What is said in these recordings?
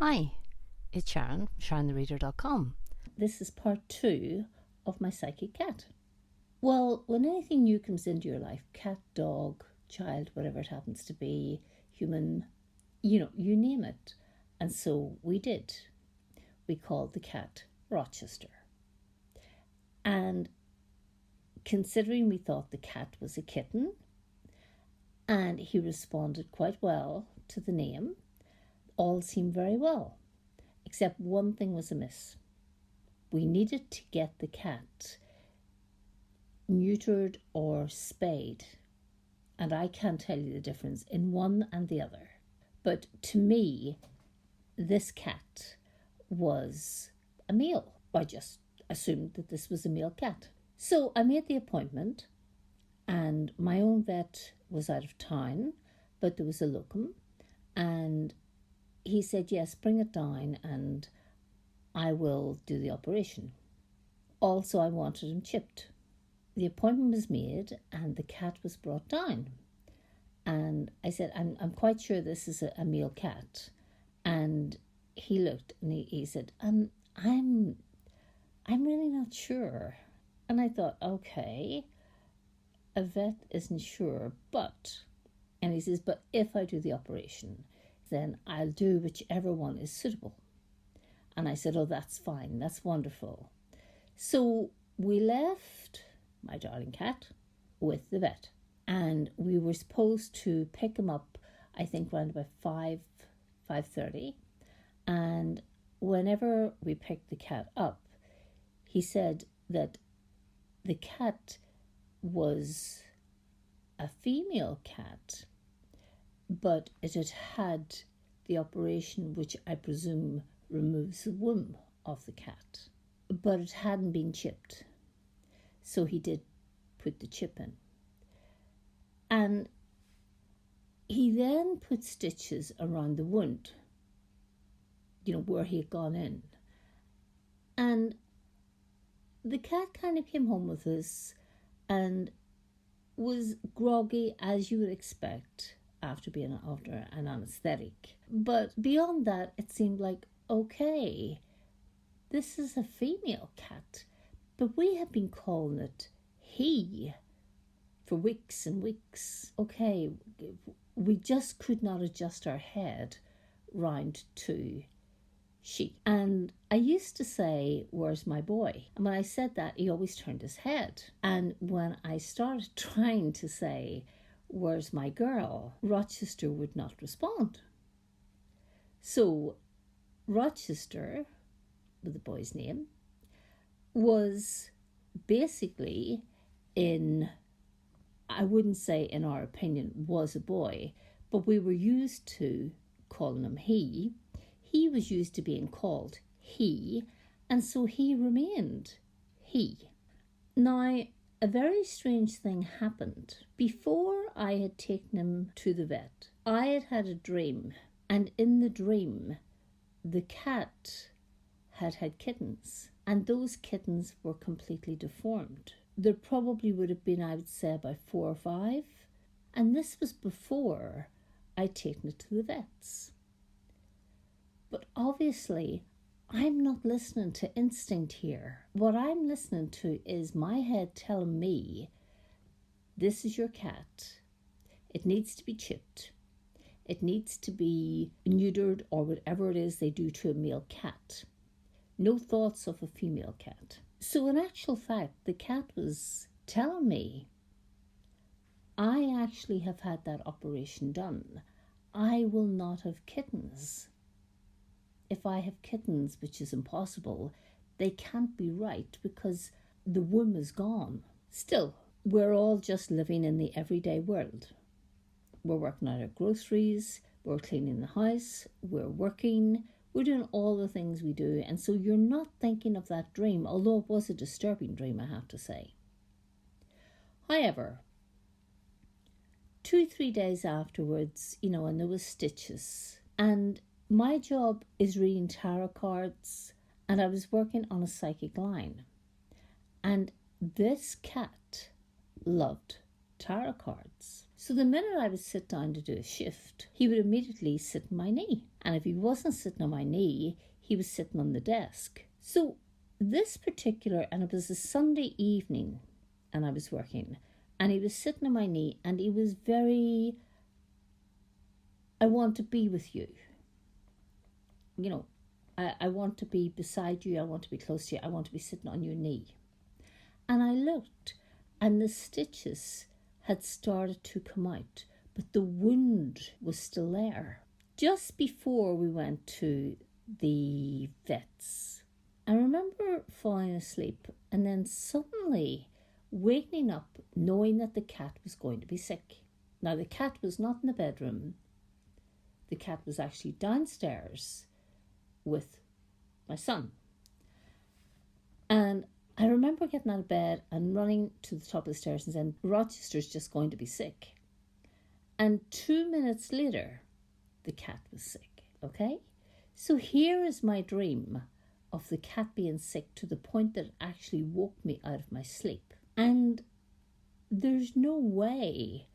Hi, it's Sharon, SharonTheReader.com. This is part 2 of my psychic cat. Well, when anything new comes into your life, cat, dog, child, whatever it happens to be, human, you name it. And so we did. We called the cat Rochester. And considering we thought the cat was a kitten, and he responded quite well to the name, all seemed very well, except one thing was amiss. We needed to get the cat neutered or spayed, and I can't tell you the difference in one and the other. But to me, this cat was a male. I just assumed that this was a male cat. So I made the appointment, and my own vet was out of town, but there was a locum, and he said, yes, bring it down and I will do the operation. Also, I wanted him chipped. The appointment was made and the cat was brought down. And I said, I'm quite sure this is a male cat. And he looked and he said, I'm really not sure. And I thought, okay, a vet isn't sure, but, and he says, but if I do the operation, then I'll do whichever one is suitable. And I said, oh, that's fine, that's wonderful. So we left my darling cat with the vet, and we were supposed to pick him up, I think, around about 5:30. And whenever we picked the cat up, he said that the cat was a female cat, but it had had the operation which I presume removes the womb of the cat, but it hadn't been chipped. So he did put the chip in. And he then put stitches around the wound, where he had gone in. And the cat kind of came home with us and was groggy, as you would expect after being under an anaesthetic. But beyond that, it seemed like, okay, this is a female cat, but we have been calling it he for weeks and weeks. Okay, we just could not adjust our head round to she. And I used to say, where's my boy? And when I said that, he always turned his head. And when I started trying to say, where's my girl, Rochester would not respond. So Rochester, with the boy's name, was basically I wouldn't say in our opinion was a boy, but we were used to calling him he. He was used to being called he, and so he remained he. Now, a very strange thing happened. Before I had taken him to the vet, I had had a dream, and in the dream, the cat had had kittens, and those kittens were completely deformed. There probably would have been, I would say, about 4 or 5, and this was before I'd taken it to the vets. But obviously, I'm not listening to instinct here. What I'm listening to is my head telling me, this is your cat. It needs to be chipped. It needs to be neutered or whatever it is they do to a male cat. No thoughts of a female cat. So in actual fact, the cat was telling me, I actually have had that operation done. I will not have kittens. If I have kittens, which is impossible, they can't be right because the womb is gone. Still, we're all just living in the everyday world. We're working out our groceries, we're cleaning the house, we're working, we're doing all the things we do. And so you're not thinking of that dream, although it was a disturbing dream, I have to say. However, 2-3 days afterwards, and there was stitches. And my job is reading tarot cards, and I was working on a psychic line. And this cat loved tarot cards. So the minute I would sit down to do a shift, he would immediately sit on my knee. And if he wasn't sitting on my knee, he was sitting on the desk. So this particular, and it was a Sunday evening, and I was working, and he was sitting on my knee, and he was very, I want to be with you. You know, I want to be beside you, I want to be close to you, I want to be sitting on your knee. And I looked, and the stitches had started to come out, but the wound was still there. Just before we went to the vets, I remember falling asleep and then suddenly waking up knowing that the cat was going to be sick. Now, the cat was not in the bedroom. The cat was actually downstairs with my son. And I remember getting out of bed and running to the top of the stairs and saying, Rochester's just going to be sick. And 2 minutes later, the cat was sick, okay? So here is my dream of the cat being sick to the point that it actually woke me out of my sleep. And there's no way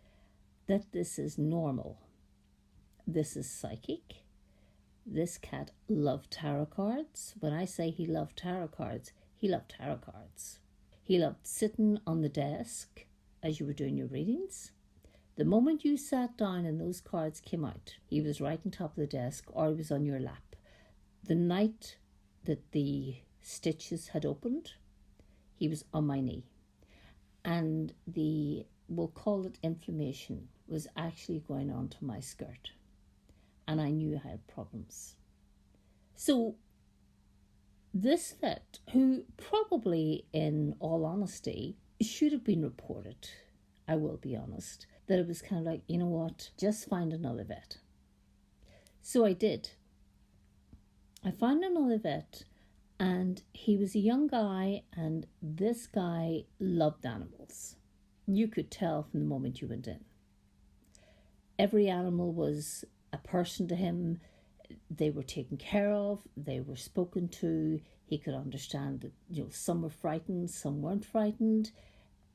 that this is normal. This is psychic. This cat loved tarot cards. When I say he loved tarot cards, he loved tarot cards. He loved sitting on the desk as you were doing your readings. The moment you sat down and those cards came out, he was right on top of the desk or he was on your lap. The night that the stitches had opened, he was on my knee. And we'll call it inflammation, was actually going onto my skirt. And I knew I had problems. So this vet, who probably, in all honesty, should have been reported, I will be honest, that it was kind of like, you know what, just find another vet. So I did. I found another vet, and he was a young guy, and this guy loved animals. You could tell from the moment you went in. Every animal was a person to him. They were taken care of, they were spoken to. He could understand that, you know, some were frightened, some weren't frightened.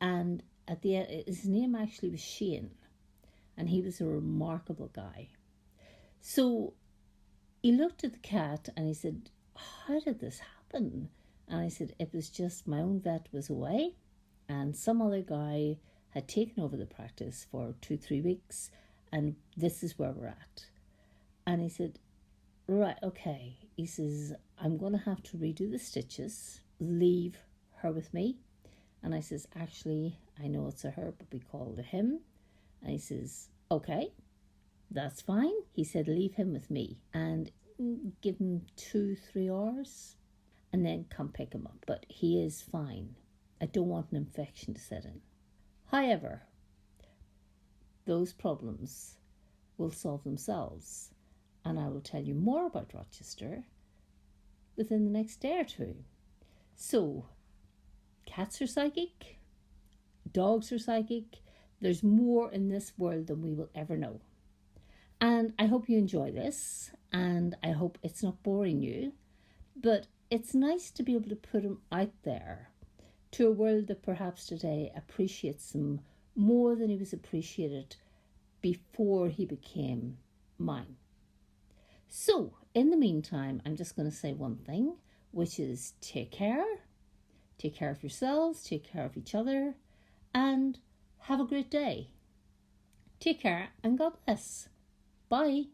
And at the end, his name actually was Shane, and he was a remarkable guy. So he looked at the cat and he said, how did this happen? And I said, it was just my own vet was away and some other guy had taken over the practice for 2-3 weeks, and this is where we're at. And he said, right, okay. He says, I'm going to have to redo the stitches, leave her with me. And I says, actually, I know it's a her, but we call it a him. And he says, okay, that's fine. He said, leave him with me and give him 2-3 hours and then come pick him up. But he is fine. I don't want an infection to set in. However, those problems will solve themselves. And I will tell you more about Rochester within the next day or two. So, cats are psychic, dogs are psychic. There's more in this world than we will ever know. And I hope you enjoy this, and I hope it's not boring you. But it's nice to be able to put them out there to a world that perhaps today appreciates them more than he was appreciated before he became mine. So, in the meantime, I'm just going to say one thing, which is take care of yourselves, take care of each other, and have a great day. Take care and God bless. Bye.